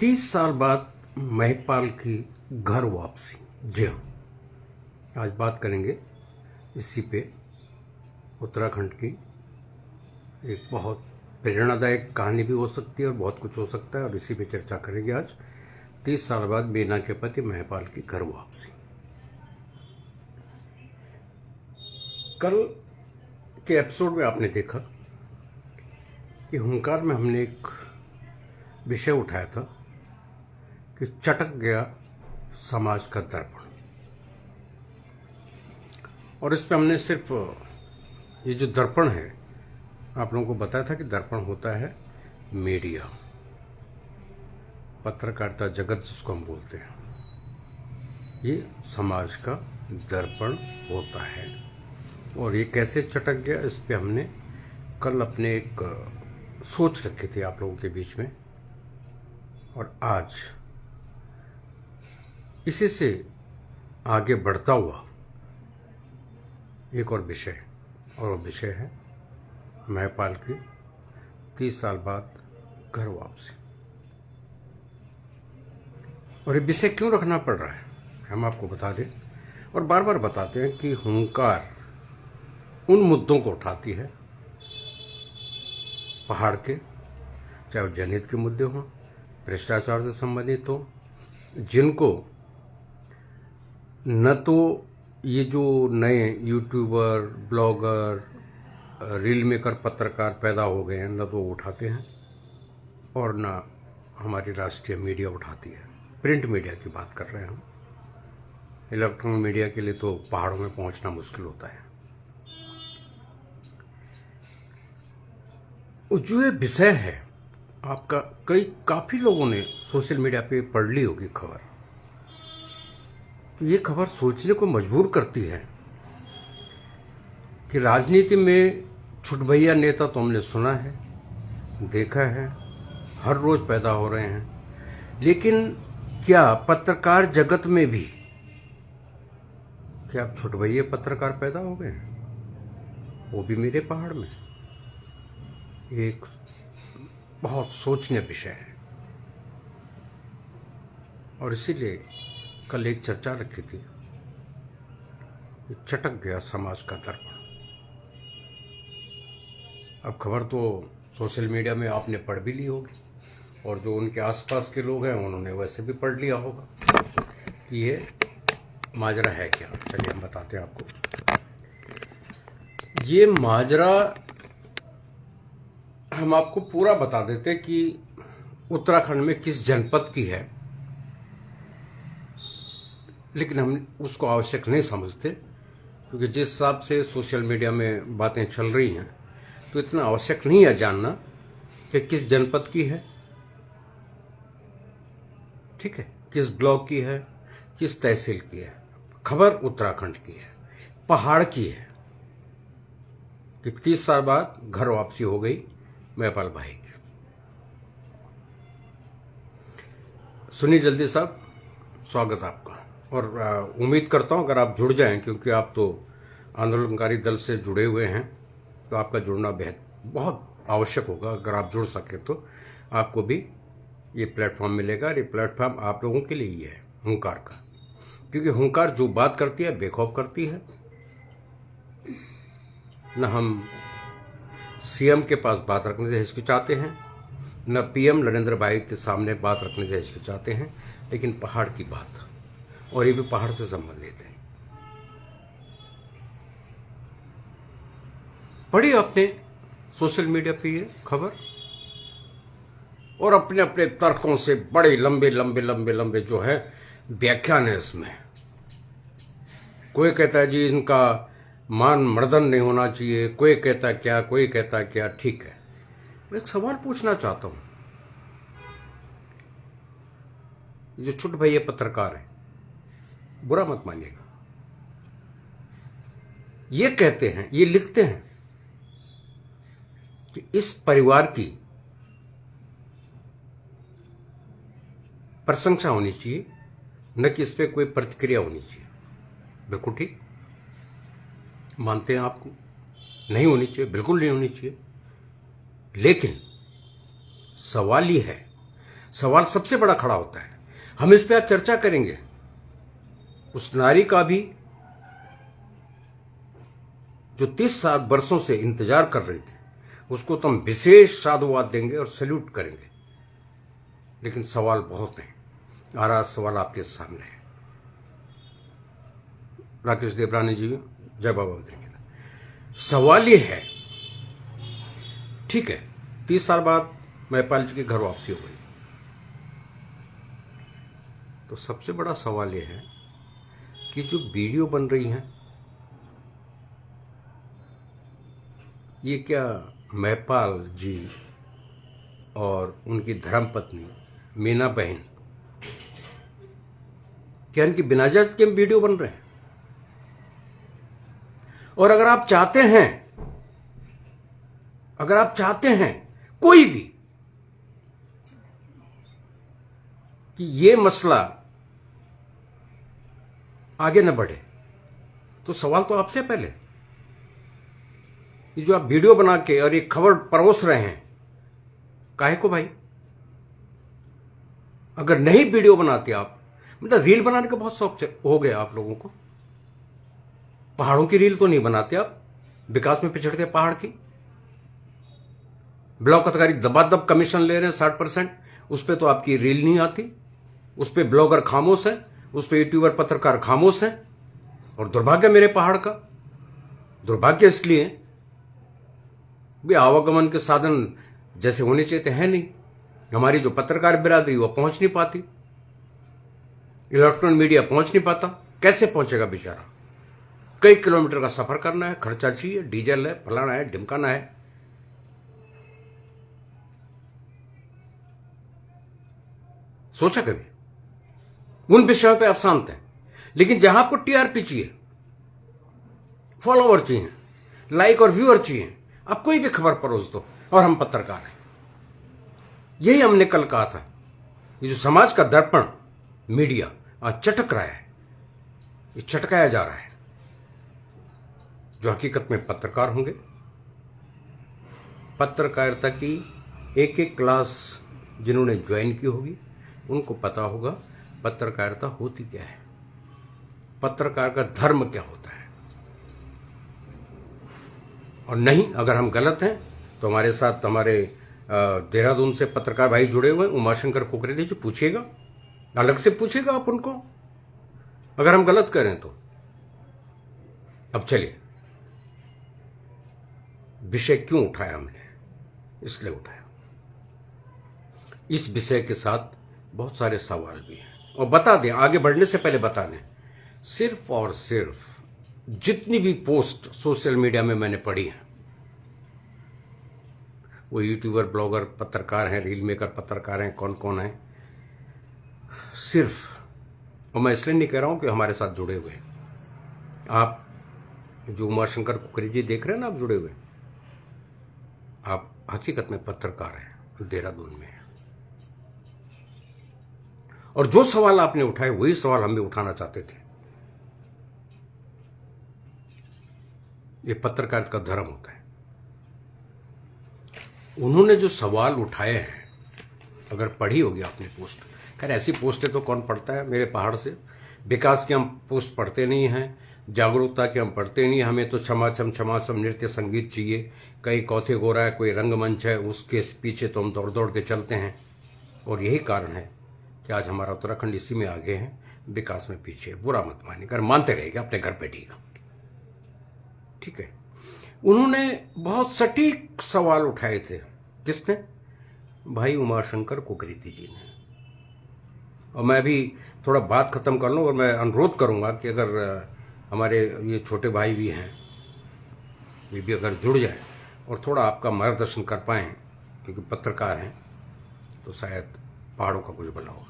30 साल बाद महिपाल की घर वापसी। जी हाँ, आज बात करेंगे इसी पे। उत्तराखंड की एक बहुत प्रेरणादायक कहानी भी हो सकती है और बहुत कुछ हो सकता है, और इसी पे चर्चा करेंगे आज। 30 साल बाद मीना के पति महिपाल की घर वापसी। कल के एपिसोड में आपने देखा कि हुंकार में हमने एक विषय उठाया था कि चटक गया समाज का दर्पण, और इस पे हमने सिर्फ ये जो दर्पण है आप लोगों को बताया था कि दर्पण होता है मीडिया, पत्रकारिता जगत जिसको हम बोलते हैं, ये समाज का दर्पण होता है। और ये कैसे चटक गया, इस पे हमने कल अपने एक सोच रखी थी आप लोगों के बीच में, और आज इसी से आगे बढ़ता हुआ एक और विषय, और वो विषय है महिपाल की 30 साल बाद घर वापसी। और ये विषय क्यों रखना पड़ रहा है हम आपको बता दें, और बार बार बताते हैं कि हुंकार उन मुद्दों को उठाती है पहाड़ के, चाहे वो जनहित के मुद्दे हों, भ्रष्टाचार से संबंधित हो, जिनको न तो ये जो नए यूट्यूबर, ब्लॉगर, रील मेकर, पत्रकार पैदा हो गए हैं, न तो वो उठाते हैं और न हमारी राष्ट्रीय मीडिया उठाती है। प्रिंट मीडिया की बात कर रहे हैं हम। इलेक्ट्रॉनिक मीडिया के लिए तो पहाड़ों में पहुंचना मुश्किल होता है। जो ये विषय है आपका, काफी लोगों ने सोशल मीडिया पे पढ़ ली होगी खबर। तो ये खबर सोचने को मजबूर करती है कि राजनीति में छुटभैया नेता तो हमने सुना है, देखा है, हर रोज पैदा हो रहे हैं, लेकिन क्या पत्रकार जगत में भी क्या छुटभैया पत्रकार पैदा हो गए हैं, वो भी मेरे पहाड़ में? एक बहुत सोचनीय विषय है, और इसीलिए कल एक चर्चा रखी थी, चटक गया समाज का दर्पण। अब खबर तो सोशल मीडिया में आपने पढ़ भी ली होगी, और जो उनके आसपास के लोग हैं उन्होंने वैसे भी पढ़ लिया होगा कि ये माजरा है क्या। चलिए हम बताते हैं आपको। ये माजरा हम आपको पूरा बता देते कि उत्तराखंड में किस जनपद की है, लेकिन हम उसको आवश्यक नहीं समझते, क्योंकि जिस हिसाब से सोशल मीडिया में बातें चल रही हैं तो इतना आवश्यक नहीं है जानना कि किस जनपद की है, ठीक है, किस ब्लॉक की है, किस तहसील की है। खबर उत्तराखंड की है, पहाड़ की है कि 30 साल बाद घर वापसी हो गई महिपाल भाई की। सुनिए जल्दी साहब, स्वागत आपका। और उम्मीद करता हूं अगर आप जुड़ जाएं, क्योंकि आप तो आंदोलनकारी दल से जुड़े हुए हैं, तो आपका जुड़ना बहुत आवश्यक होगा। अगर आप जुड़ सके तो आपको भी ये प्लेटफॉर्म मिलेगा। ये प्लेटफॉर्म आप लोगों के लिए ही है, हुंकार का, क्योंकि हुंकार जो बात करती है बेखौफ करती है। न हम सीएम के पास बात रखने से हिचकिचाते हैं, न पीएम नरेंद्र भाई के सामने बात रखने से हिचकिचाते हैं, लेकिन पहाड़ की बात, और ये भी पहाड़ से संबंधित है। पढ़ी आपने सोशल मीडिया पे ये खबर, और अपने अपने तर्कों से बड़े लंबे लंबे लंबे लंबे जो है व्याख्यान है इसमें। कोई कहता है जी इनका मान मर्दन नहीं होना चाहिए, कोई कहता क्या, कोई कहता क्या। ठीक है, मैं एक सवाल पूछना चाहता हूं। जो छुट भैया पत्रकार है, बुरा मत मानिएगा, ये कहते हैं, ये लिखते हैं कि इस परिवार की प्रशंसा होनी चाहिए, न कि इस पे कोई प्रतिक्रिया होनी चाहिए। बिल्कुल ठीक, मानते हैं आपको, नहीं होनी चाहिए, बिल्कुल नहीं होनी चाहिए। लेकिन सवाल ये है, सवाल सबसे बड़ा खड़ा होता है। हम इस पे आज चर्चा करेंगे। उस नारी का भी जो 30 वर्षों से इंतजार कर रही थी, उसको तो हम विशेष साधुवाद देंगे और सैल्यूट करेंगे। लेकिन सवाल बहुत हैं। आज सवाल आपके सामने है। राकेश देवरानी जी, जय बाबा बद्रीनाथ। सवाल ये है, ठीक है 30 साल बाद महिपाल जी की घर वापसी हो गई, तो सबसे बड़ा सवाल ये है कि जो वीडियो बन रही हैं, ये क्या महिपाल जी और उनकी धर्मपत्नी मीना बहन, क्या इनकी बिना इजाजत के वीडियो बन रहे हैं? और अगर आप चाहते हैं कोई भी कि ये मसला आगे न बढ़े, तो सवाल तो आपसे पहले, ये जो आप वीडियो बना के और ये खबर परोस रहे हैं, काहे को भाई? अगर नहीं वीडियो बनाते आप, मतलब रील बनाने का बहुत शौक हो गया आप लोगों को, पहाड़ों की रील तो नहीं बनाते आप, विकास में पिछड़ते पहाड़ की। ब्लॉग अधिकारी दबादब कमीशन ले रहे हैं 60%, उस पर तो आपकी रील नहीं आती। उस पर ब्लॉगर खामोश है, उस पर यूट्यूबर पत्रकार खामोश है। और दुर्भाग्य मेरे पहाड़ का, दुर्भाग्य इसलिए भी आवागमन के साधन जैसे होने चाहिए थे है नहीं। हमारी जो पत्रकार बिरादरी वो पहुंच नहीं पाती, इलेक्ट्रॉनिक मीडिया पहुंच नहीं पाता। कैसे पहुंचेगा बेचारा? कई किलोमीटर का सफर करना है, खर्चा चाहिए, डीजल है, फलाना है, ढिमकाना है। सोचा कभी? उन विषयों पे आप शांत हैं, लेकिन जहां आपको टीआरपी चाहिए, फॉलोवर चाहिए, लाइक और व्यूअर चाहिए, आप कोई भी खबर परोस दो। और हम पत्रकार हैं, यही हमने कल कहा था। ये जो समाज का दर्पण मीडिया आज चटक रहा है, ये चटकाया जा रहा है। जो हकीकत में पत्रकार होंगे, पत्रकारिता की एक एक क्लास जिन्होंने ज्वाइन की होगी, उनको पता होगा पत्रकारिता होती क्या है, पत्रकार का धर्म क्या होता है। और नहीं, अगर हम गलत हैं तो हमारे साथ हमारे देहरादून से पत्रकार भाई जुड़े हुए हैं, उमाशंकर कुकरेती जी, पूछिएगा, अलग से पूछिएगा आप उनको, अगर हम गलत करें तो। अब चलिए, विषय क्यों उठाया हमने? इसलिए उठाया, इस विषय के साथ बहुत सारे सवाल भी हैं। और बता दें, आगे बढ़ने से पहले बता दें, सिर्फ और सिर्फ जितनी भी पोस्ट सोशल मीडिया में मैंने पढ़ी है, वो यूट्यूबर, ब्लॉगर, पत्रकार हैं, रील मेकर पत्रकार हैं, कौन कौन है, सिर्फ, और मैं इसलिए नहीं कह रहा हूं कि हमारे साथ जुड़े हुए, आप जो उमाशंकर कुकरेती जी देख रहे हैं ना, आप जुड़े हुए, आप हकीकत में पत्रकार हैं, देहरादून में। और जो सवाल आपने उठाए वही सवाल हम भी उठाना चाहते थे। ये पत्रकारिता का धर्म होता है। उन्होंने जो सवाल उठाए हैं, अगर पढ़ी होगी आपने पोस्ट, खैर ऐसी पोस्टें तो कौन पढ़ता है मेरे पहाड़ से। विकास की हम पोस्ट पढ़ते नहीं हैं, जागरूकता की हम पढ़ते नहीं, हमें तो छमाछम नृत्य संगीत चाहिए। कहीं कौथे गोरा है, कोई रंगमंच है, उसके पीछे तो हम दौड़ दौड़ के चलते हैं। और यही कारण है कि आज हमारा उत्तराखंड इसी में आगे है, विकास में पीछे। बुरा मत मानिएगा, मानते रहेगा, अपने घर बैठिएगा, ठीक है। उन्होंने बहुत सटीक सवाल उठाए थे। किसने? भाई उमाशंकर कुकरेती जी ने। और मैं भी थोड़ा बात खत्म कर लूँ, और मैं अनुरोध करूंगा कि अगर हमारे ये छोटे भाई भी हैं, ये भी अगर जुड़ जाए और थोड़ा आपका मार्गदर्शन कर पाएँ, क्योंकि पत्रकार हैं, तो शायद पहाड़ों का कुछ भला हो।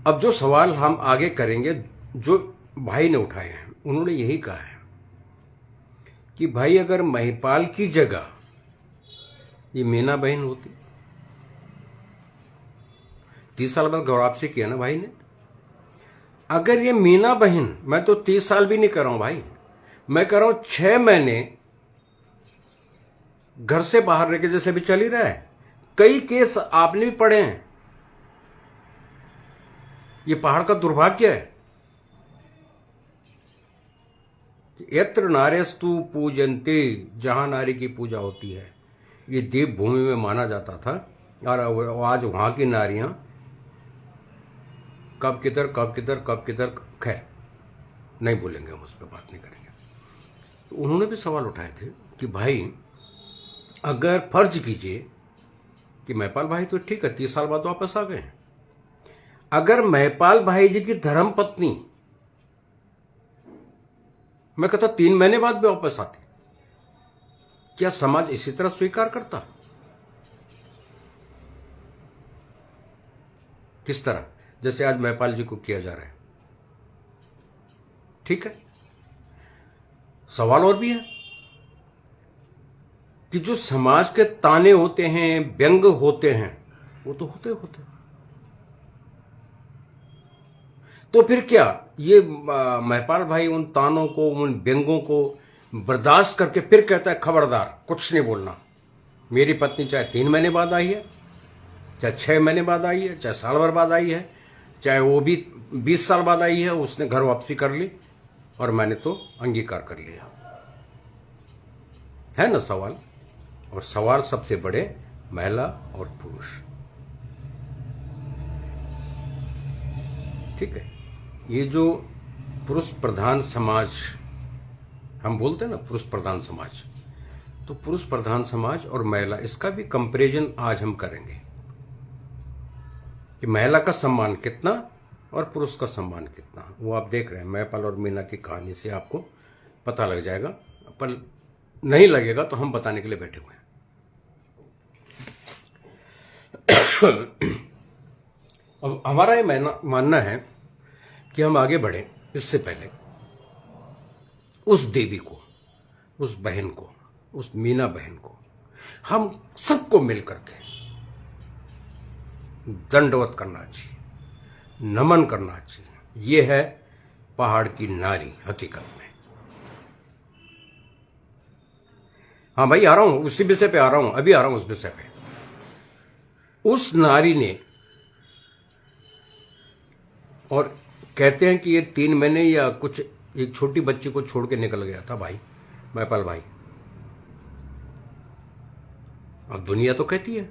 अब जो सवाल हम आगे करेंगे, जो भाई ने उठाए हैं, उन्होंने यही कहा है कि भाई अगर महिपाल की जगह ये मीना बहन होती, 30 साल बाद घर वापसी किया ना भाई ने, अगर ये मीना बहन, मैं तो 30 साल भी नहीं कर रहा हूं भाई, मैं कर रहा हूं 6 महीने घर से बाहर रह के, जैसे भी चल ही रहा है, कई केस आपने भी पढ़े हैं। ये पहाड़ का दुर्भाग्य है। यत्र नार्यस्तु पूजन्ते, जहां नारी की पूजा होती है, ये देव भूमि में माना जाता था। और आज वहां की नारियां कब किधर कब किधर कब किधर, खैर नहीं बोलेंगे, हम उस पर बात नहीं करेंगे। तो उन्होंने भी सवाल उठाए थे कि भाई अगर फर्ज कीजिए कि महिपाल भाई तो ठीक है 30 साल बाद वापस आ गए हैं, अगर महिपाल भाई जी की धर्मपत्नी, मैं कहता 3 महीने बाद भी वापस आती, क्या समाज इसी तरह स्वीकार करता? किस तरह, जैसे आज महिपाल जी को किया जा रहा है। ठीक है, सवाल और भी है कि जो समाज के ताने होते हैं, व्यंग होते हैं, वो तो होते होते, तो फिर क्या ये महिपाल भाई उन तानों को, उन व्यंगों को बर्दाश्त करके फिर कहता है खबरदार कुछ नहीं बोलना, मेरी पत्नी चाहे 3 महीने बाद आई है, चाहे 6 महीने बाद आई है, चाहे साल भर बाद आई है, चाहे वो भी 20 साल बाद आई है, उसने घर वापसी कर ली और मैंने तो अंगीकार कर लिया, है ना सवाल। और सवाल सबसे बड़े महिला और पुरुष, ठीक है। ये जो पुरुष प्रधान समाज हम बोलते हैं ना, पुरुष प्रधान समाज, तो पुरुष प्रधान समाज और महिला, इसका भी कंपैरिजन आज हम करेंगे कि महिला का सम्मान कितना और पुरुष का सम्मान कितना। वो आप देख रहे हैं महिपाल और मीना की कहानी से आपको पता लग जाएगा, पर नहीं लगेगा तो हम बताने के लिए बैठे हुए हैं। अब हमारा ये मानना है कि हम आगे बढ़े, इससे पहले उस देवी को, उस बहन को, उस मीना बहन को हम सबको मिलकर के दंडवत करना चाहिए, नमन करना चाहिए। ये है पहाड़ की नारी हकीकत में। हाँ भाई, आ रहा हूं उसी विषय पे, आ रहा हूं, अभी आ रहा हूं उस विषय पे। उस नारी ने, और कहते हैं कि ये 3 महीने या कुछ, एक छोटी बच्ची को छोड़ के निकल गया था भाई महिपाल भाई। अब दुनिया तो कहती है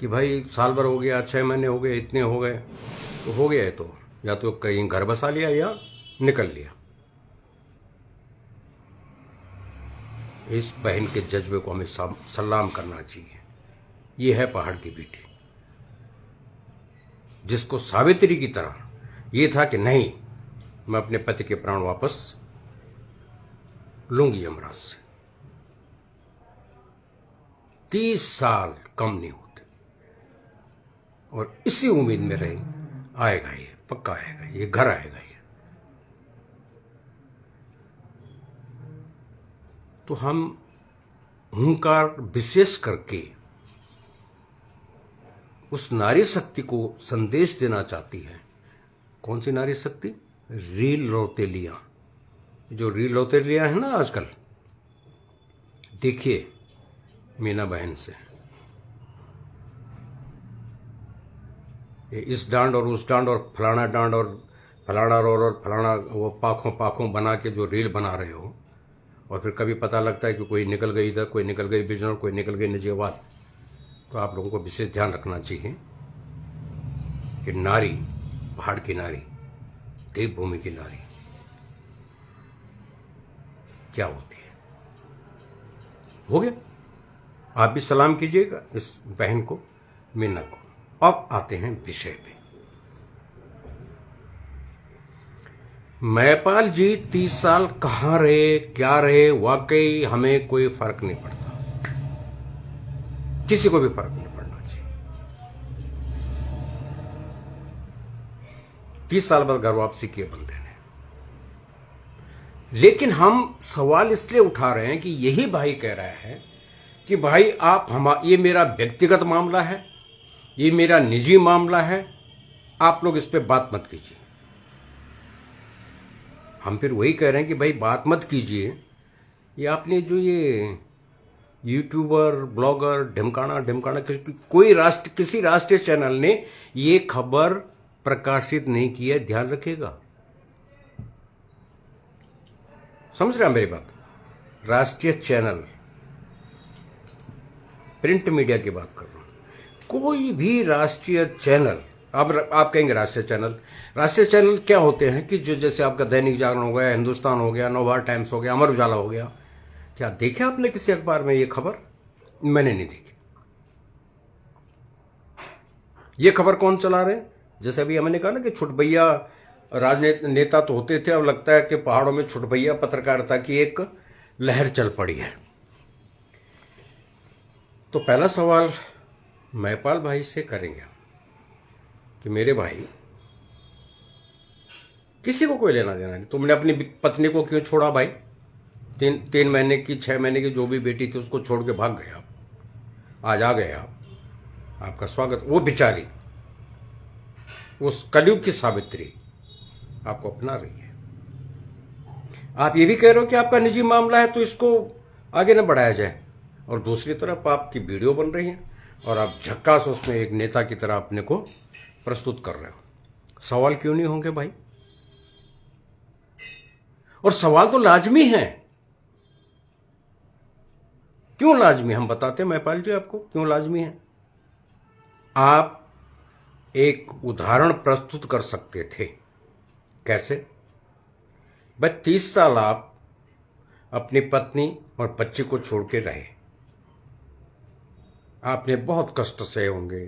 कि भाई साल भर हो गया, 6 महीने हो गए, इतने हो गए, तो हो गया है, तो या तो कहीं घर बसा लिया या निकल लिया। इस बहन के जज्बे को हमें सलाम करना चाहिए। ये है पहाड़ की बेटी, जिसको सावित्री की तरह ये था कि नहीं, मैं अपने पति के प्राण वापस लूंगी यमराज से। 30 साल कम नहीं होते, और इसी उम्मीद में रही, आएगा ये, पक्का आएगा ये, घर आएगा ये। तो हम हुंकार विशेष करके उस नारी शक्ति को संदेश देना चाहती है। कौन सी नारी शक्ति? रील रौतेलियां, जो रील रौतेलियां है ना आजकल, देखिए मीना बहन से, ये इस डांड और उस डांड और फलाना डांड और फलाना रोड और फलाना वो पाखों पाखों बना के जो रील बना रहे हो, और फिर कभी पता लगता है कि कोई निकल गई इधर, कोई निकल गई बिजनौर, कोई निकल गई नजीबाबाद, तो आप लोगों को विशेष ध्यान रखना चाहिए कि नारी, पहाड़ की नारी, देवभूमि की नारी क्या होती है। हो गया, आप भी सलाम कीजिएगा इस बहन को, मीना को। अब आते हैं विषय पे। महिपाल जी 30 साल कहां रहे, क्या रहे, वाकई हमें कोई फर्क नहीं पड़ता, किसी को भी फर्क नहीं पड़ना चाहिए। 30 साल बाद घर वापसी किए बंदे ने। लेकिन हम सवाल इसलिए उठा रहे हैं कि यही भाई कह रहा है कि भाई आप ये मेरा व्यक्तिगत मामला है, ये मेरा निजी मामला है, आप लोग इस पे बात मत कीजिए। हम फिर वही कह रहे हैं कि भाई बात मत कीजिए। ये आपने जो यूट्यूबर, ब्लॉगर, ढिमकाना ढिमकाना किसी राष्ट्रीय चैनल ने ये खबर प्रकाशित नहीं की है, ध्यान रखिएगा। समझ रहे हैं मेरी बात? राष्ट्रीय चैनल, प्रिंट मीडिया की बात कर रहा हूं। कोई भी राष्ट्रीय चैनल, अब आप कहेंगे राष्ट्रीय चैनल क्या होते हैं कि जो जैसे आपका दैनिक जागरण हो गया, हिंदुस्तान हो गया, नवभारत टाइम्स हो गया, अमर उजाला हो गया। क्या देखे आपने किसी अखबार में ये खबर? मैंने नहीं देखी। ये खबर कौन चला रहे? जैसे अभी हमने कहा ना कि छुटभैया राजनेता तो होते थे, अब लगता है कि पहाड़ों में छुटभैया पत्रकारिता की एक लहर चल पड़ी है। तो पहला सवाल महिपाल भाई से करेंगे कि मेरे भाई, किसी को कोई लेना देना नहीं, तुमने अपनी पत्नी को क्यों छोड़ा भाई? 3 महीने की, 6 महीने की जो भी बेटी थी उसको छोड़ के भाग गए आप, आज आ गए आप, आपका स्वागत। वो बेचारी, उस कलयुग की सावित्री आपको अपना रही है। आप ये भी कह रहे हो कि आपका निजी मामला है तो इसको आगे न बढ़ाया जाए, और दूसरी तरफ आपकी वीडियो बन रही है और आप झक्कास उसमें एक नेता की तरह अपने को प्रस्तुत कर रहे हो। सवाल क्यों नहीं होंगे भाई? और सवाल तो लाजमी है। क्यों लाजमी? हम बताते हैं महिपाल जी आपको क्यों लाजमी है। आप एक उदाहरण प्रस्तुत कर सकते थे। कैसे? भाई 30 साल आप अपनी पत्नी और बच्चे को छोड़ के रहे, आपने बहुत कष्ट सहे होंगे,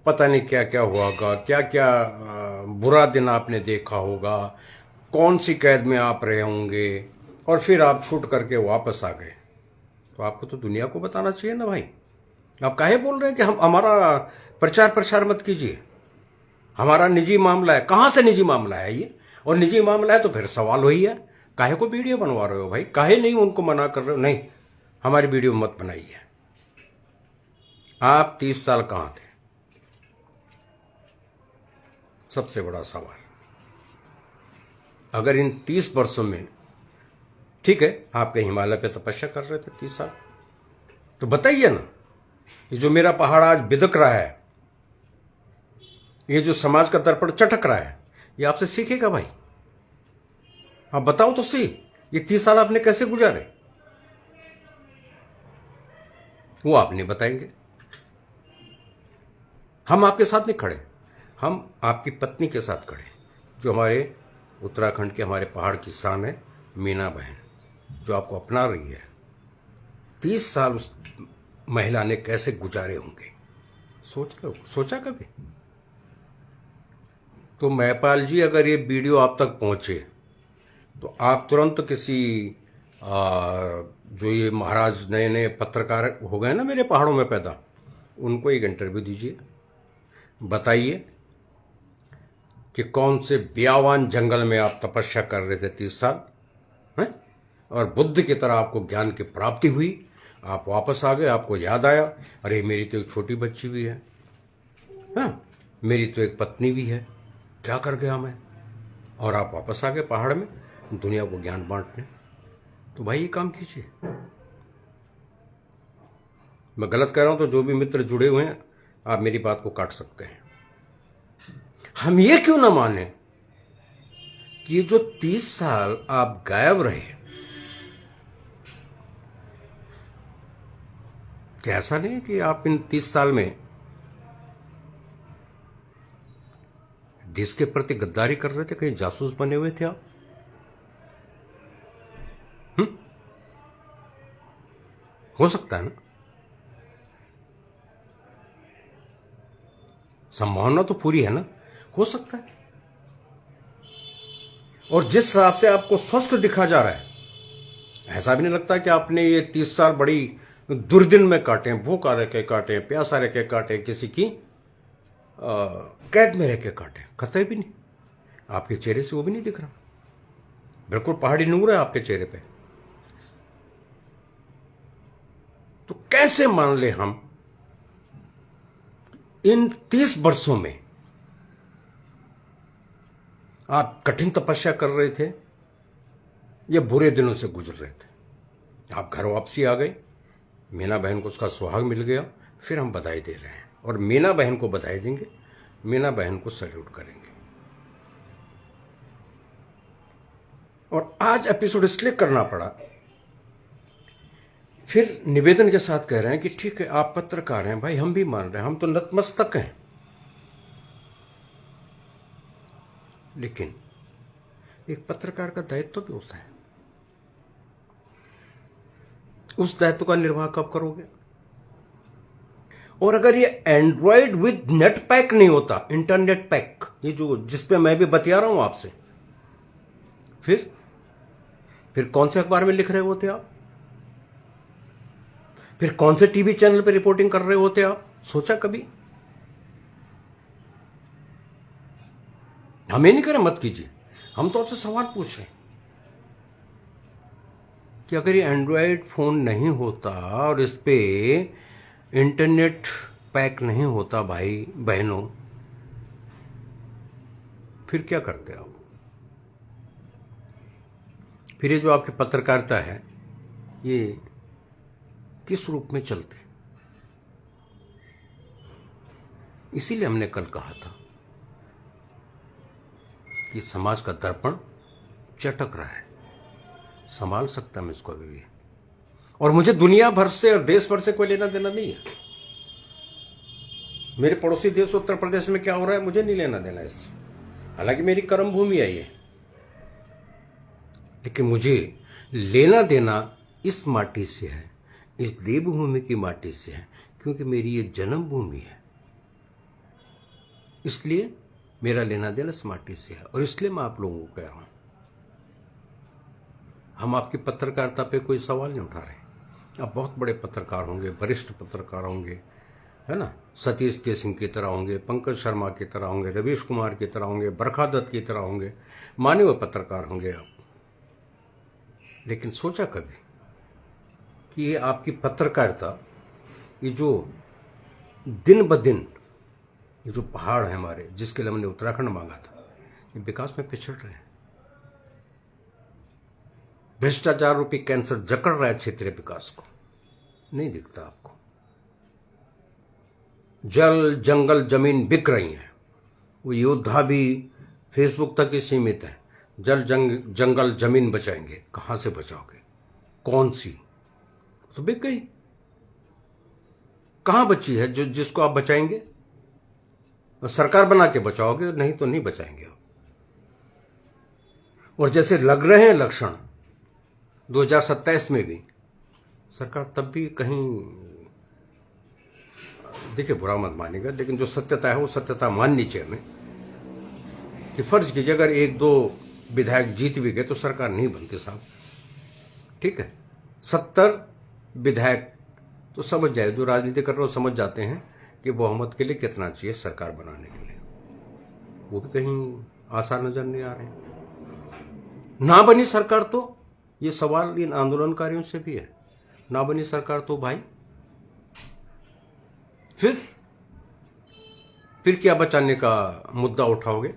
पता नहीं क्या क्या हुआ होगा, क्या क्या बुरा दिन आपने देखा होगा, कौन सी कैद में आप रहे होंगे, और फिर आप छूट करके वापस आ गए। तो आपको तो दुनिया को बताना चाहिए ना भाई। आप काहे बोल रहे हैं कि हम हमारा प्रचार प्रसार मत कीजिए, हमारा निजी मामला है? कहां से निजी मामला है ये? और निजी मामला है तो फिर सवाल वही है, काहे को वीडियो बनवा रहे हो भाई? काहे नहीं उनको मना कर रहे हो? नहीं, हमारी वीडियो मत बनाइए। आप 30 साल कहां थे? सबसे बड़ा सवाल। अगर इन 30 वर्षों में, ठीक है आप कहीं हिमालय पे तपस्या कर रहे थे 30 साल, तो बताइए ना, ये जो मेरा पहाड़ आज बिदक रहा है, ये जो समाज का दर्पण चटक रहा है, ये आपसे सीखेगा भाई? आप बताओ तो सही, ये 30 साल आपने कैसे गुजारे? वो आप नहीं बताएंगे। हम आपके साथ नहीं खड़े, हम आपकी पत्नी के साथ खड़े, जो हमारे उत्तराखंड के, हमारे पहाड़ की शान है, मीना बहन, जो आपको अपना रही है। 30 साल उस महिला ने कैसे गुजारे होंगे, सोचा कभी? तो महिपाल जी, अगर ये वीडियो आप तक पहुंचे तो आप तुरंत किसी जो ये महाराज नए नए पत्रकार हो गए ना मेरे पहाड़ों में पैदा, उनको एक इंटरव्यू दीजिए, बताइए कि कौन से बियावान जंगल में आप तपस्या कर रहे थे 30 साल हैं? और बुद्ध की तरह आपको ज्ञान की प्राप्ति हुई, आप वापस आ गए, आपको याद आया, अरे मेरी तो एक छोटी बच्ची भी है, हाँ मेरी तो एक पत्नी भी है, क्या कर गया मैं? और आप वापस आ गए पहाड़ में दुनिया को ज्ञान बांटने। तो भाई ये काम कीजिए। मैं गलत कह रहा हूं तो जो भी मित्र जुड़े हुए हैं, आप मेरी बात को काट सकते हैं। हम ये क्यों ना माने कि ये जो 30 साल आप गायब रहे, क्या ऐसा नहीं कि आप इन 30 साल में देश के प्रति गद्दारी कर रहे थे, कहीं जासूस बने हुए थे आप? हो सकता है ना, संभावना तो पूरी है ना, हो सकता है। और जिस हिसाब से आपको स्वस्थ दिखा जा रहा है, ऐसा भी नहीं लगता कि आपने ये 30 साल बड़ी दुर्दिन में काटे, भूखा रह के काटे, प्यासा रह के काटे, किसी की कैद में रह के काटे, कतई भी नहीं। आपके चेहरे से वो भी नहीं दिख रहा, बिल्कुल पहाड़ी नूर है आपके चेहरे पे। तो कैसे मान ले हम इन 30 वर्षों में आप कठिन तपस्या कर रहे थे या बुरे दिनों से गुजर रहे थे? आप घर वापसी आ गए, मीना बहन को उसका सुहाग मिल गया, फिर हम बधाई दे रहे हैं और मीना बहन को बधाई देंगे, मीना बहन को सैल्यूट करेंगे। और आज एपिसोड इसलिए करना पड़ा, फिर निवेदन के साथ कह रहे हैं कि ठीक है आप पत्रकार हैं भाई, हम भी मान रहे हैं, हम तो नतमस्तक हैं, लेकिन एक पत्रकार का दायित्व भी होता है। उस दायित्व का निर्वाह कब करोगे? और अगर ये एंड्रॉयड विद नेट पैक नहीं होता, इंटरनेट पैक, ये जो जिसपे मैं भी बतिया रहा हूं आपसे, फिर कौन से अखबार में लिख रहे होते आप? फिर कौन से टीवी चैनल पे रिपोर्टिंग कर रहे होते आप? सोचा कभी? हमें नहीं करें, मत कीजिए, हम तो आपसे सवाल पूछ रहे हैं कि अगर ये एंड्रॉयड फोन नहीं होता और इस पे इंटरनेट पैक नहीं होता भाई बहनों, फिर क्या करते आप? फिर ये जो आपकी पत्रकारिता है ये किस रूप में चलती? इसीलिए हमने कल कहा था कि समाज का दर्पण चटक रहा है, संभाल सकता मैं इसको अभी भी। और मुझे दुनिया भर से और देश भर से कोई लेना देना नहीं है। मेरे पड़ोसी देश उत्तर प्रदेश में क्या हो रहा है मुझे नहीं लेना देना इससे, हालांकि मेरी कर्म भूमि है ये, लेकिन मुझे लेना देना इस माटी से है, इस देवभूमि की माटी से है, क्योंकि मेरी ये जन्मभूमि है। इसलिए मेरा लेना देना इस माटी से है। और इसलिए मैं आप लोगों को कह रहा हूं, हम आपकी पत्रकारिता पे कोई सवाल नहीं उठा रहे। आप बहुत बड़े पत्रकार होंगे, वरिष्ठ पत्रकार होंगे, है ना, सतीश के सिंह की तरह होंगे, पंकज शर्मा की तरह होंगे, रवीश कुमार की तरह होंगे, बरखा दत्त की तरह होंगे, माने हुए पत्रकार होंगे आप। लेकिन सोचा कभी कि ये आपकी पत्रकारिता, ये जो दिन ब दिन ये जो पहाड़ है हमारे, जिसके लिए हमने उत्तराखंड मांगा था, ये विकास में पिछड़ रहे हैं। भ्रष्टाचार रूपी कैंसर जकड़ रहा है क्षेत्रीय विकास को, नहीं दिखता आपको। जल जंगल जमीन बिक रही है, वो योद्धा भी फेसबुक तक ही सीमित है। जल जंगल जमीन बचाएंगे, कहां से बचाओगे? कौन सी? तो बिक गई। कहां बची है जो जिसको आप बचाएंगे? सरकार बना के बचाओगे, नहीं तो नहीं बचाएंगे आप। और जैसे लग रहे हैं लक्षण 2027 में भी, सरकार तब भी कहीं, देखिए बुरा मत मानेगा, लेकिन जो सत्यता है वो सत्यता माननी चाहिए हमें। कि फर्ज कीजिए अगर 1-2 विधायक जीत भी गए तो सरकार नहीं बनती साहब, ठीक है। 70 विधायक तो समझ जाए, जो राजनीति कर रहे हो समझ जाते हैं कि बहुमत के लिए कितना चाहिए सरकार बनाने के लिए, वो भी कहीं आसान नजर नहीं आ रहे। ना बनी सरकार तो, ये सवाल इन आंदोलनकारियों से भी है, ना बनी सरकार तो भाई फिर क्या बचाने का मुद्दा उठाओगे?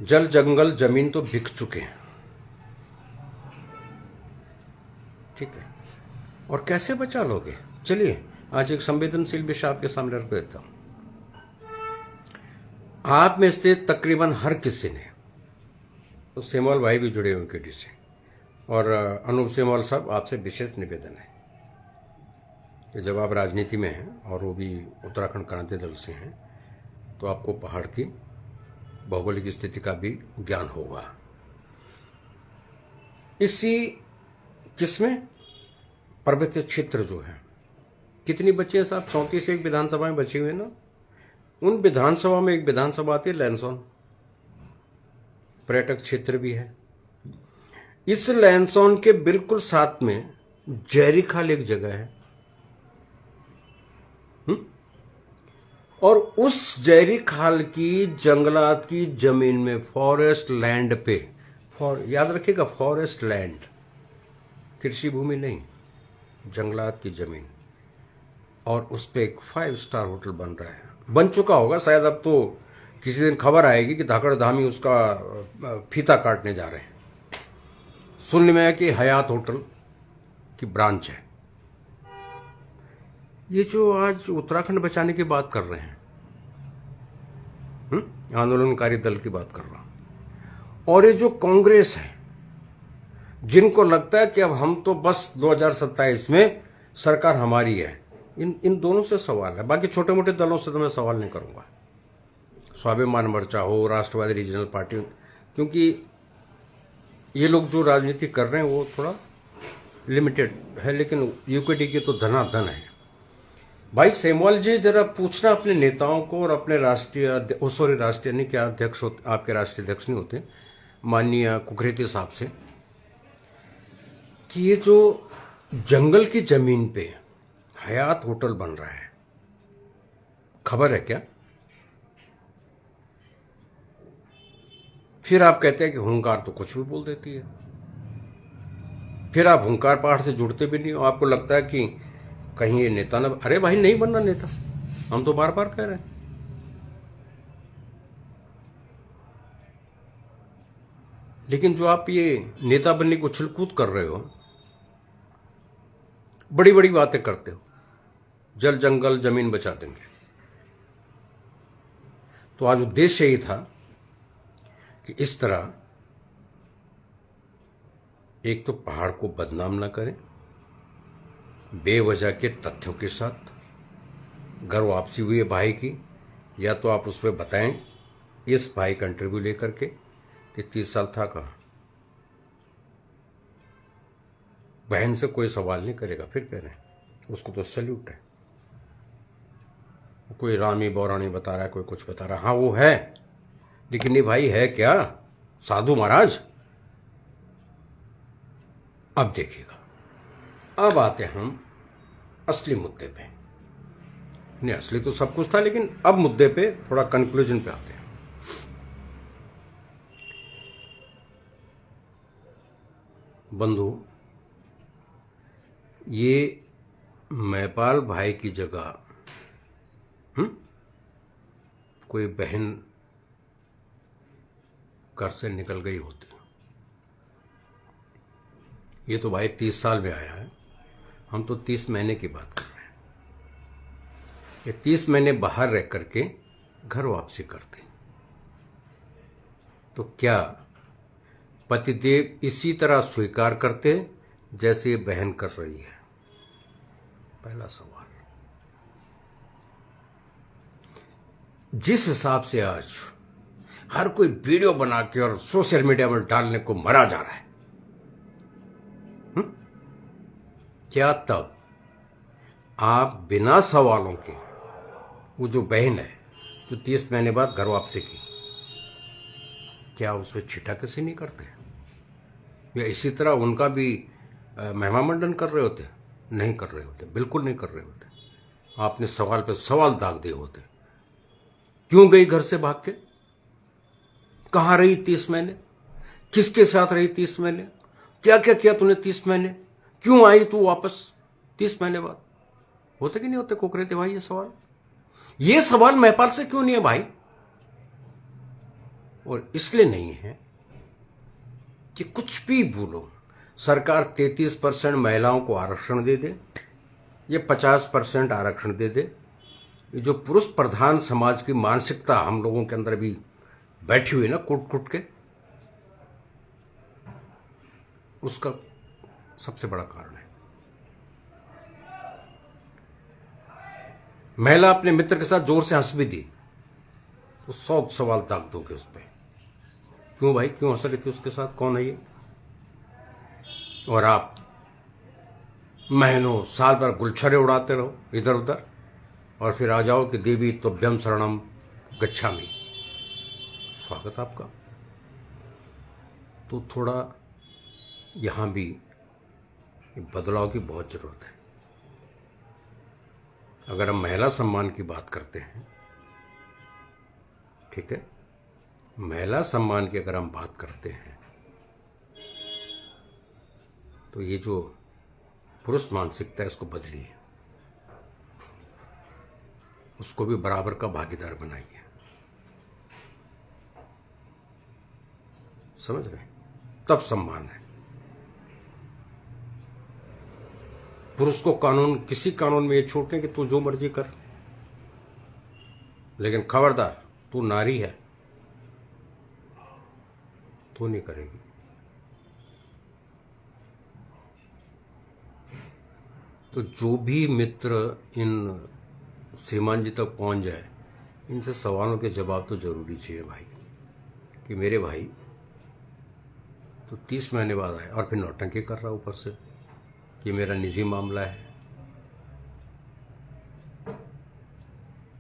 जल जंगल जमीन तो बिक चुके हैं, ठीक है, और कैसे बचा लोगे? चलिए आज एक संवेदनशील विषय आपके सामने रख देता हूं। आप में से तकरीबन हर किसी ने, तो सेमवाल भाई भी जुड़े हुए केडी से, और अनूप सेमवाल साहब आपसे विशेष निवेदन है कि जब आप राजनीति में हैं और वो भी उत्तराखंड क्रांति दल से हैं, तो आपको पहाड़ की भौगोलिक स्थिति का भी ज्ञान होगा। इसी किसमें पर्वतीय क्षेत्र जो है, कितनी बची है साहब? 34 एक विधानसभाएं बची हुई ना। उन विधानसभा में एक विधानसभा आती है लैंसौन, पर्यटक क्षेत्र भी है। इस लैंसौन के बिल्कुल साथ में जयरीखाल एक जगह है, और उस जयरीखाल की जंगलात की जमीन में, फॉरेस्ट लैंड पे, याद रखिएगा फॉरेस्ट लैंड, कृषि भूमि नहीं, जंगलात की जमीन, और उस पे एक 5 स्टार होटल बन रहा है, बन चुका होगा शायद, अब तो किसी दिन खबर आएगी कि धाकड़ धामी उसका फीता काटने जा रहे हैं। सुनने में है कि हयात होटल की ब्रांच है, ये जो आज उत्तराखंड बचाने की बात कर रहे हैं, आंदोलनकारी दल की बात कर रहा हूं, और ये जो कांग्रेस है, जिनको लगता है कि अब हम तो बस 2027 में सरकार हमारी है, इन दोनों से सवाल है। बाकी छोटे मोटे दलों से तो मैं सवाल नहीं करूंगा, स्वाभिमान मोर्चा हो, राष्ट्रवादी रीजनल पार्टी, क्योंकि ये लोग जो राजनीति कर रहे हैं वो थोड़ा लिमिटेड है, लेकिन यूकेडी की तो धनाधन है। भाई सेमवाल जी, जरा पूछना अपने नेताओं को और अपने राष्ट्रीय नहीं, क्या अध्यक्ष होते, आपके राष्ट्रीय अध्यक्ष नहीं होते, माननीय कुकरेती साहब से, कि ये जो जंगल की जमीन पे हयात होटल बन रहा है, खबर है क्या? फिर आप कहते हैं कि हुंकार तो कुछ भी बोल देती है, फिर आप हुंकार पहाड़ से जुड़ते भी नहीं हो। आपको लगता है कि कहीं ये नेता ना, अरे भाई नहीं बनना नेता, हम तो बार बार कह रहे हैं। लेकिन जो आप ये नेता बनने को उछल-कूद कर रहे हो, बड़ी बड़ी बातें करते हो, जल जंगल जमीन बचा देंगे, तो आज उद्देश्य यही था कि इस तरह एक तो पहाड़ को बदनाम ना करें बेवजह के तथ्यों के साथ। घर वापसी हुई है भाई की, या तो आप उस पर बताएं इस भाई का इंटरव्यू लेकर के कि 30 साल था कहाँ। बहन से कोई सवाल नहीं करेगा, फिर कह रहे हैं उसको तो सल्यूट है। कोई रामी बौरानी बता रहा है, कोई कुछ बता रहा है, हाँ वो है, लेकिन ये भाई है क्या साधु महाराज? अब देखिएगा, अब आते हम असली मुद्दे पे। नहीं, असली तो सब कुछ था, लेकिन अब मुद्दे पे थोड़ा कंक्लूजन पे आते हैं। बंधु, ये मैपाल भाई की जगह कोई बहन घर से निकल गई होती, ये तो भाई 30 साल में आया है, हम तो 30 महीने की बात कर रहे हैं। ये 30 महीने बाहर रह करके घर वापसी करते, तो क्या पतिदेव इसी तरह स्वीकार करते जैसे ये बहन कर रही है? पहला सवाल। जिस हिसाब से आज हर कोई वीडियो बना के और सोशल मीडिया में डालने को मरा जा रहा है, क्या तब आप बिना सवालों के वो जो बहन है जो 30 महीने बाद घर वापसी की, क्या उसमें छिटा किसी नहीं करते? या इसी तरह उनका भी महिमा मंडन कर रहे होते? नहीं कर रहे होते, बिल्कुल नहीं कर रहे होते। आपने सवाल पे सवाल दाग दिए होते। क्यों गई घर से भाग के? कहां रही 30 महीने? किसके साथ रही 30 महीने? क्या क्या किया तूने 30 महीने? क्यों आई तू वापस 30 महीने बाद? होते कि नहीं होते कुकरेती भाई ये सवाल महिपाल से क्यों नहीं है भाई? और इसलिए नहीं है कि कुछ भी बोलो, सरकार 33% महिलाओं को आरक्षण दे दे, ये 50% आरक्षण दे दे, ये जो पुरुष प्रधान समाज की मानसिकता हम लोगों के अंदर भी बैठी हुई ना कूट कूट के, उसका सबसे बड़ा कारण है। महिला अपने मित्र के साथ जोर से हंस भी दी तो 100 सवाल दाग दोगे उस पर। क्यों भाई, क्यों हंस रही थी उसके साथ, कौन है ये? और आप महीनों साल भर गुलछरे उड़ाते रहो इधर उधर, और फिर आ जाओ कि देवी तुभ्यम शरणम गच्छामि। स्वागत आपका। तो थोड़ा यहां भी बदलाव की बहुत जरूरत है। अगर हम महिला सम्मान की बात करते हैं, ठीक है, महिला सम्मान की अगर हम बात करते हैं, तो ये जो पुरुष मानसिकता है इसको बदलिए, उसको भी बराबर का भागीदार बनाइए। समझ रहे? तब सम्मान है। पुरुष को कानून, किसी कानून में ये छूट नहीं कि तू जो मर्जी कर, लेकिन खबरदार तू नारी है, तू नहीं करेगी। तो जो भी मित्र इन श्रीमान जी तक पहुंच जाए, इनसे सवालों के जवाब तो जरूरी चाहिए भाई, कि मेरे भाई तो 30 महीने बाद आए और फिर नौटंकी कर रहा ऊपर से कि मेरा निजी मामला है।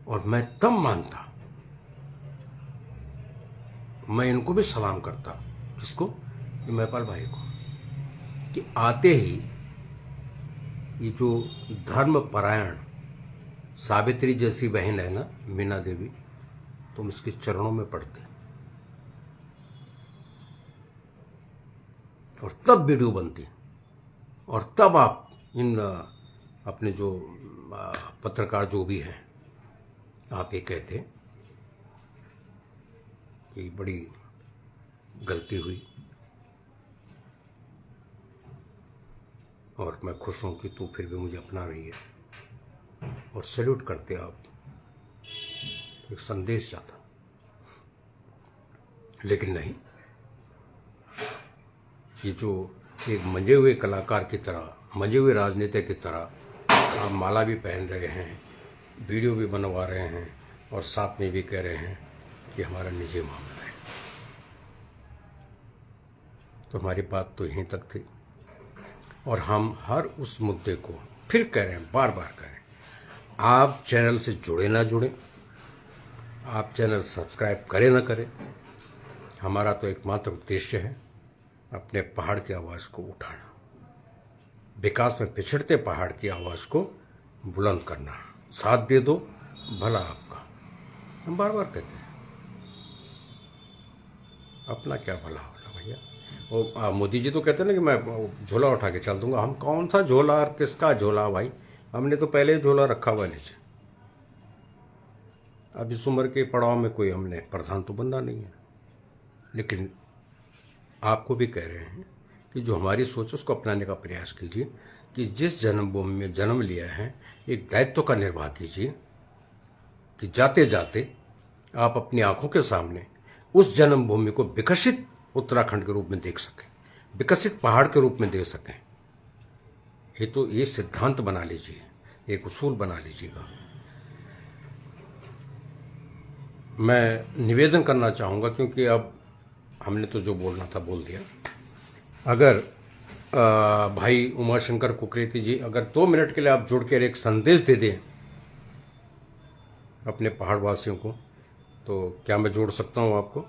और मैं तब मानता, मैं इनको भी सलाम करता, किसको, कि महिपाल भाई को, कि आते ही ये जो धर्म परायण सावित्री जैसी बहन है ना, मीना देवी, तुम इसके चरणों में पड़ते और तब वीडियो बनती, और तब आप इन अपने जो पत्रकार जो भी हैं, आप ये कहते कि बड़ी गलती हुई और मैं खुश हूं कि तू फिर भी मुझे अपना रही है, और सैल्यूट करते आप, एक संदेश जाता। लेकिन नहीं, ये जो एक मंजे हुए कलाकार की तरह, मंजे हुए राजनीति की तरह आप माला भी पहन रहे हैं, वीडियो भी बनवा रहे हैं, और साथ में भी कह रहे हैं कि हमारा निजी मामला है, तो हमारी बात तो यहीं तक थी। और हम हर उस मुद्दे को फिर कह रहे हैं, बार बार कह रहे हैं, आप चैनल से जुड़े ना जुड़े, आप चैनल सब्सक्राइब करें ना करें, हमारा तो एकमात्र उद्देश्य है अपने पहाड़ की आवाज़ को उठाना, विकास में पिछड़ते पहाड़ की आवाज़ को बुलंद करना। साथ दे दो, भला आपका। हम बार बार कहते हैं, अपना क्या भला होना भैया। वो मोदी जी तो कहते हैं ना कि मैं झोला उठा के चल दूंगा। हम कौन सा झोला और किसका झोला भाई, हमने तो पहले ही झोला रखा हुआ नीचे। अब इस उम्र के पड़ाव में कोई हमने प्रधान तो बनना नहीं है, लेकिन आपको भी कह रहे हैं कि जो हमारी सोच उसको अपनाने का प्रयास कीजिए, कि जिस जन्मभूमि में जन्म लिया है एक दायित्व का निर्वाह कीजिए, कि जाते जाते आप अपनी आंखों के सामने उस जन्मभूमि को विकसित उत्तराखंड के रूप में देख सकें, विकसित पहाड़ के रूप में देख सकें। ये सिद्धांत बना लीजिए, एक उसूल बना लीजिएगा। मैं निवेदन करना चाहूँगा, क्योंकि अब हमने तो जो बोलना था बोल दिया। अगर भाई उमाशंकर कुकरेती जी, अगर 2 मिनट के लिए आप जुड़कर एक संदेश दे दें अपने पहाड़ वासियों को, तो क्या मैं जोड़ सकता हूँ आपको?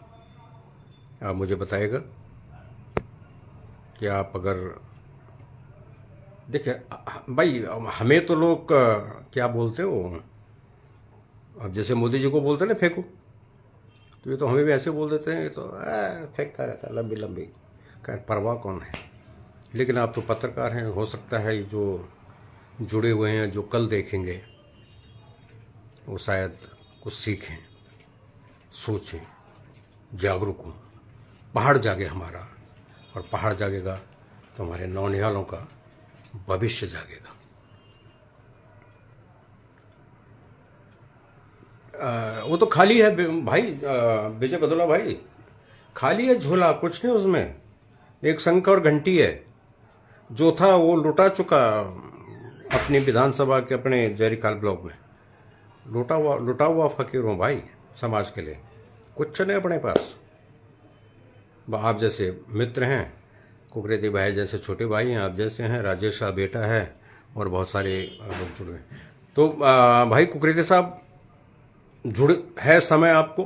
आप मुझे बताइएगा कि आप अगर देखिए भाई, हमें तो लोग क्या बोलते हो, अब जैसे मोदी जी को बोलते हैं ना फेंको, तो ये तो हमें भी ऐसे बोल देते हैं, ये तो फेंकता रहता है लंबी लंबी, क्या परवाह कौन है। लेकिन आप तो पत्रकार हैं, हो सकता है जो जुड़े हुए हैं, जो कल देखेंगे, वो शायद कुछ सीखें, सोचें, जागरूक हों, पहाड़ जागे हमारा, और पहाड़ जागेगा तो हमारे नौनिहालों का भविष्य जागेगा। वो तो खाली है भाई, विजय बदौला भाई, खाली है झोला, कुछ नहीं उसमें। एक शंख और घंटी है, जो था वो लुटा चुका अपनी विधानसभा के अपने जयरीकाल ब्लॉक में। लुटा हुआ फकीर हूँ भाई समाज के लिए, कुछ नहीं अपने पास। आप जैसे मित्र हैं, कुकरेती भाई जैसे छोटे भाई हैं, आप जैसे हैं, राजेश साहब बेटा है, और बहुत सारे लोग जुड़े हैं। तो भाई कुकरेती साहब जुड़े है समय आपको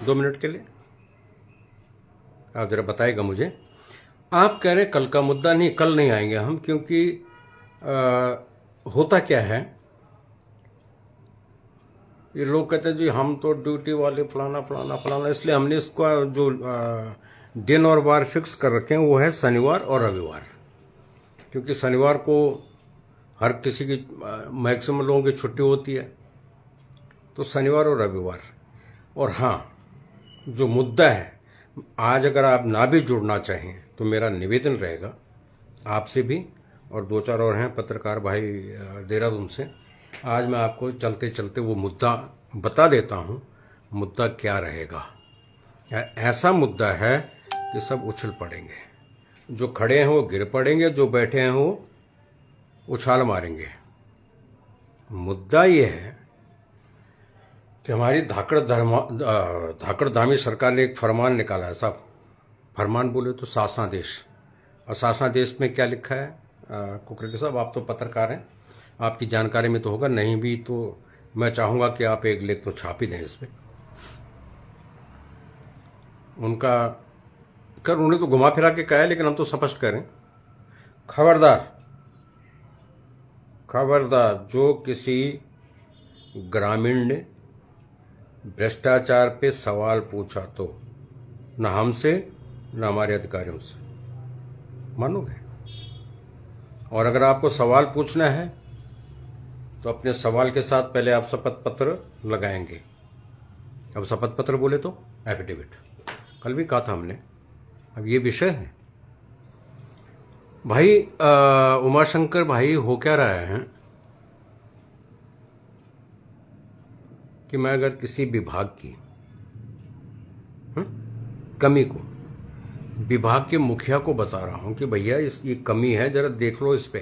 2 मिनट के लिए, आप जरा बताइएगा मुझे। आप कह रहे कल का मुद्दा नहीं, कल नहीं आएंगे हम, क्योंकि होता क्या है, ये लोग कहते हैं जी हम तो ड्यूटी वाले फलाना फलाना फलाना, इसलिए हमने इसका जो दिन और वार फिक्स कर रखे हैं वो है शनिवार और रविवार, क्योंकि शनिवार को हर किसी की मैक्सिमम लोगों की छुट्टी होती है, तो शनिवार और रविवार। और हाँ, जो मुद्दा है, आज अगर आप ना भी जुड़ना चाहें तो मेरा निवेदन रहेगा आपसे भी और 2-4 और हैं पत्रकार भाई देहरादून से। आज मैं आपको चलते चलते वो मुद्दा बता देता हूँ। मुद्दा क्या रहेगा? ऐसा मुद्दा है कि सब उछल पड़ेंगे। जो खड़े हैं वो गिर पड़ेंगे, जो बैठे हैं वो उछाल मारेंगे। मुद्दा ये है कि हमारी धाकड़ धामी सरकार ने एक फरमान निकाला है। साहब, फरमान बोले तो शासनादेश। और शासनादेश में क्या लिखा है? कुकरेती साहब, आप तो पत्रकार हैं, आपकी जानकारी में तो होगा, नहीं भी तो मैं चाहूँगा कि आप एक लेख तो छाप ही दें इस पर। उन्होंने तो घुमा फिरा के कहा है, लेकिन हम तो स्पष्ट करें। खबरदार, जो किसी ग्रामीण ने भ्रष्टाचार पे सवाल पूछा तो न हमसे न हमारे अधिकारियों से मानोगे। और अगर आपको सवाल पूछना है तो अपने सवाल के साथ पहले आप शपथ पत्र लगाएंगे। अब शपथ पत्र बोले तो एफिडेविट, कल भी कहा था हमने। अब ये विषय है भाई। उमाशंकर भाई हो क्या रहा है कि मैं अगर किसी विभाग की कमी को विभाग के मुखिया को बता रहा हूं कि भैया इसकी कमी है, जरा देख लो इस पे,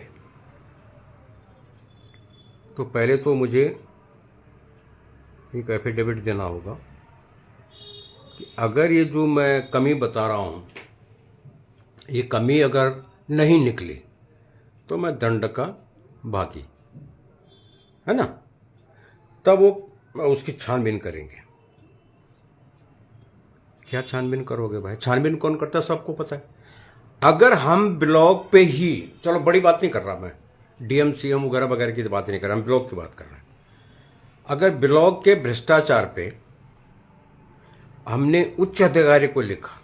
तो पहले तो मुझे एक एफिडेविट देना होगा कि अगर ये जो मैं कमी बता रहा हूं, ये कमी अगर नहीं निकली तो मैं दंड का भागी, है ना। तब वो उसकी छानबीन करेंगे। क्या छानबीन करोगे भाई? छानबीन कौन करता है सबको पता है। अगर हम ब्लॉक पे ही, चलो बड़ी बात नहीं कर रहा मैं, डीएम सीएम वगैरह वगैरह की बात नहीं कर रहा, हम ब्लॉक की बात कर रहे हैं। अगर ब्लॉक के भ्रष्टाचार पे हमने उच्च अधिकारी को लिखा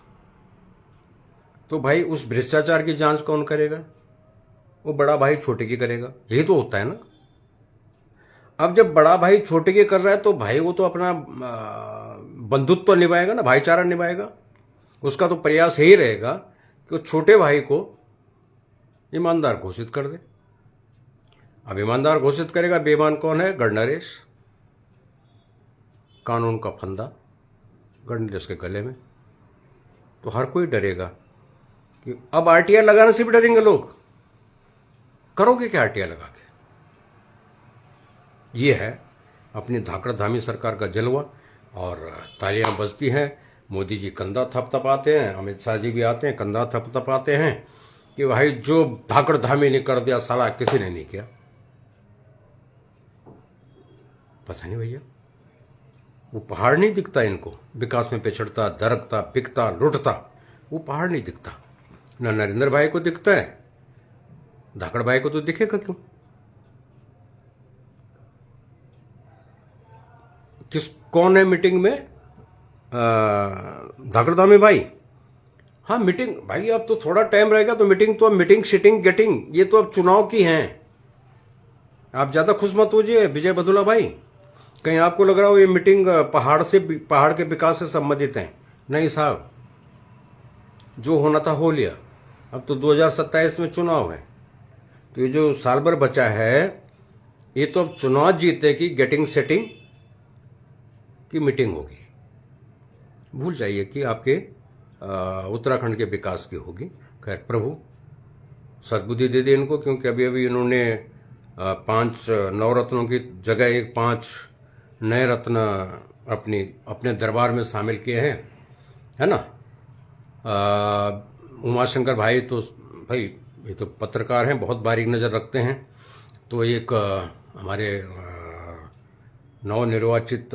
तो भाई उस भ्रष्टाचार की जांच कौन करेगा? वो बड़ा भाई छोटे की करेगा। यही तो होता है ना। अब जब बड़ा भाई छोटे की कर रहा है तो भाई वो तो अपना बंधुत्व तो निभाएगा ना, भाईचारा निभाएगा। उसका तो प्रयास यही रहेगा कि वो छोटे भाई को ईमानदार घोषित कर दे। अब ईमानदार घोषित करेगा, बेईमान कौन है? गणनरेश। कानून का फंदा गणनरेश के गले में। तो हर कोई डरेगा कि अब आरटीआई लगाने से भी डरेंगे लोग। करोगे क्या आरटीआई लगा के? ये है अपनी धाकड़ धामी सरकार का जलवा। और तालियां बजती हैं, मोदी जी कंधा थपथपाते हैं, अमित शाह जी भी आते हैं कंधा थपथपाते हैं कि भाई जो धाकड़ धामी ने कर दिया साला किसी ने नहीं किया। पता नहीं भैया, वो पहाड़ नहीं दिखता इनको, विकास में पिछड़ता, दरकता, बिकता, लुटता, वो पहाड़ नहीं दिखता। ना नरेंद्र भाई को दिखता है, धाकड़ भाई को तो दिखेगा क्यों? कौन है मीटिंग में? धाकड़ धामी भाई। हाँ मीटिंग भाई, अब तो थोड़ा टाइम रहेगा तो मीटिंग, तो अब मीटिंग सिटिंग गेटिंग, ये तो अब चुनाव की हैं। आप ज्यादा खुश मत होजिए विजय बदुला भाई, कहीं आपको लग रहा हो ये मीटिंग पहाड़ के विकास से संबंधित है। नहीं साहब, जो होना था हो लिया। अब तो 2027 में चुनाव है, तो ये जो साल भर बचा है ये तो अब चुनाव जीतने की गेटिंग सेटिंग की मीटिंग होगी। भूल जाइए कि आपके उत्तराखंड के विकास की होगी। खैर प्रभु सद्बुद्धि दे दे इनको, क्योंकि अभी अभी इन्होंने 5 नवरत्नों की जगह 5 नए रत्न अपने दरबार में शामिल किए हैं, है ना। उमाशंकर भाई तो भाई ये तो पत्रकार हैं, बहुत बारीक नज़र रखते हैं। तो एक हमारे नवनिर्वाचित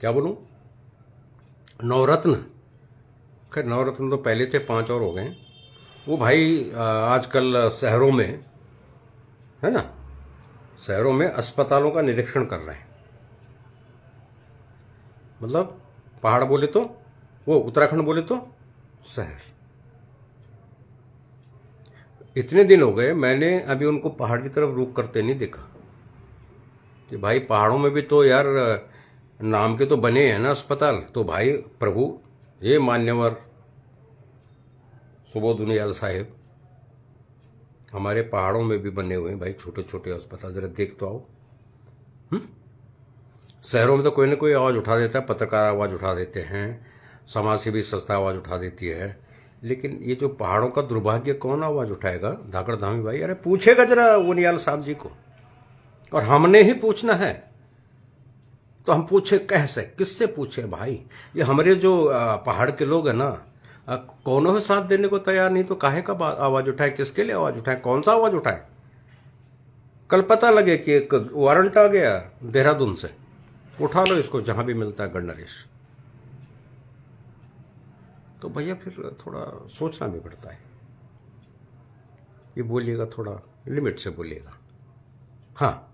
क्या बोलूं, नवरत्न, खैर नवरत्न तो पहले थे, 5 और हो गए। वो भाई आजकल शहरों में, है ना, शहरों में अस्पतालों का निरीक्षण कर रहे हैं। मतलब पहाड़ बोले तो वो, उत्तराखंड बोले तो शहर। इतने दिन हो गए मैंने अभी उनको पहाड़ की तरफ रुख करते नहीं देखा कि भाई पहाड़ों में भी तो यार नाम के तो बने हैं ना अस्पताल। तो भाई प्रभु, ये मान्यवर सुबोध दुनियाल साहेब, हमारे पहाड़ों में भी बने हुए हैं भाई छोटे छोटे अस्पताल, जरा देख तो आओ। शहरों में तो कोई ना कोई आवाज़ उठा देता है, पत्रकार आवाज़ उठा देते हैं, समाज सेवी संस्था आवाज़ उठा देती है, लेकिन ये जो पहाड़ों का दुर्भाग्य कौन आवाज़ उठाएगा? धाकड़ धामी भाई, अरे पूछेगा जरा उनियाल साहब जी को, और हमने ही पूछना है। तो हम पूछे कैसे, किससे पूछे भाई? ये हमारे जो पहाड़ के लोग हैं ना, कौनों है साथ देने को तैयार नहीं, तो काहे का आवाज उठाए? किसके लिए आवाज उठाए? कौन सा आवाज उठाए? कल पता लगे कि एक वारंट आ गया देहरादून से, उठा लो इसको जहां भी मिलता है गणनरेश। तो भैया फिर थोड़ा सोचना भी पड़ता है। ये बोलिएगा थोड़ा लिमिट से बोलिएगा। हाँ,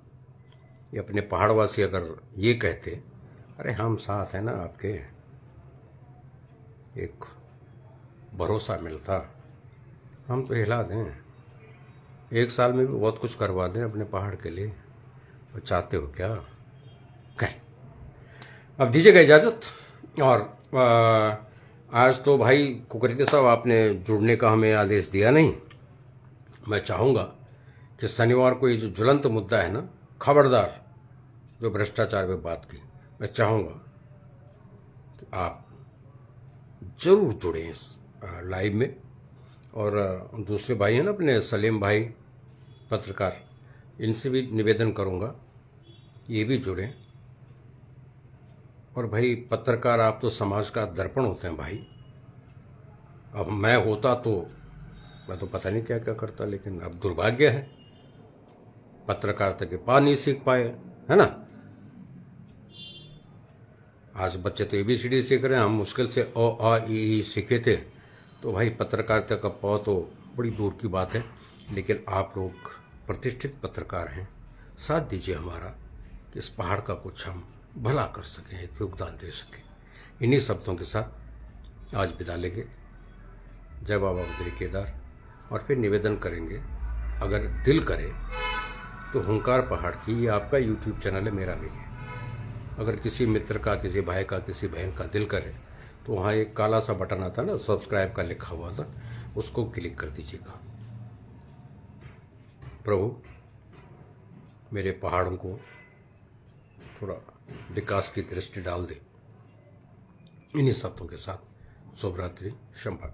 ये अपने पहाड़वासी अगर ये कहते, अरे हम साथ हैं ना आपके, एक भरोसा मिलता, हम तो हिला दें, एक साल में भी बहुत कुछ करवा दें अपने पहाड़ के लिए। और चाहते हो क्या? कह अब दीजिएगा इजाज़त। और आज तो भाई कुकरेती साहब आपने जुड़ने का हमें आदेश दिया नहीं। मैं चाहूँगा कि शनिवार को ये जो ज्वलंत मुद्दा है ना, खबरदार, जो भ्रष्टाचार पे बात की, मैं चाहूँगा कि आप जरूर जुड़ें इस लाइव में। और दूसरे भाई हैं ना अपने सलीम भाई पत्रकार, इनसे भी निवेदन करूँगा ये भी जुड़ें। और भाई पत्रकार आप तो समाज का दर्पण होते हैं भाई। अब मैं होता तो मैं तो पता नहीं क्या क्या करता, लेकिन अब दुर्भाग्य है पत्रकारिता के पा नहीं सीख पाए, है ना। आज बच्चे तो ABCD सीख रहे हैं, हम मुश्किल से अ आ ई सीखे थे। तो भाई पत्रकारिता का प तो बड़ी दूर की बात है। लेकिन आप लोग प्रतिष्ठित पत्रकार हैं, साथ दीजिए हमारा कि इस पहाड़ का कुछ हम भला कर सकें, एक योगदान दे सकें। इन्हीं शब्दों के साथ आज विदा लेंगे। जय बाबा बद्री केदार। और फिर निवेदन करेंगे, अगर दिल करे तो हुंकार पहाड़ की, ये आपका YouTube चैनल है, मेरा नहीं है। अगर किसी मित्र का, किसी भाई का, किसी बहन का दिल करे तो वहाँ एक काला सा बटन आता ना, सब्सक्राइब का लिखा हुआ था, उसको क्लिक कर दीजिएगा। प्रभु मेरे पहाड़ों को थोड़ा विकास की दृष्टि डाल दे। इन्हीं शब्दों के साथ शुभ रात्रि, शंभा।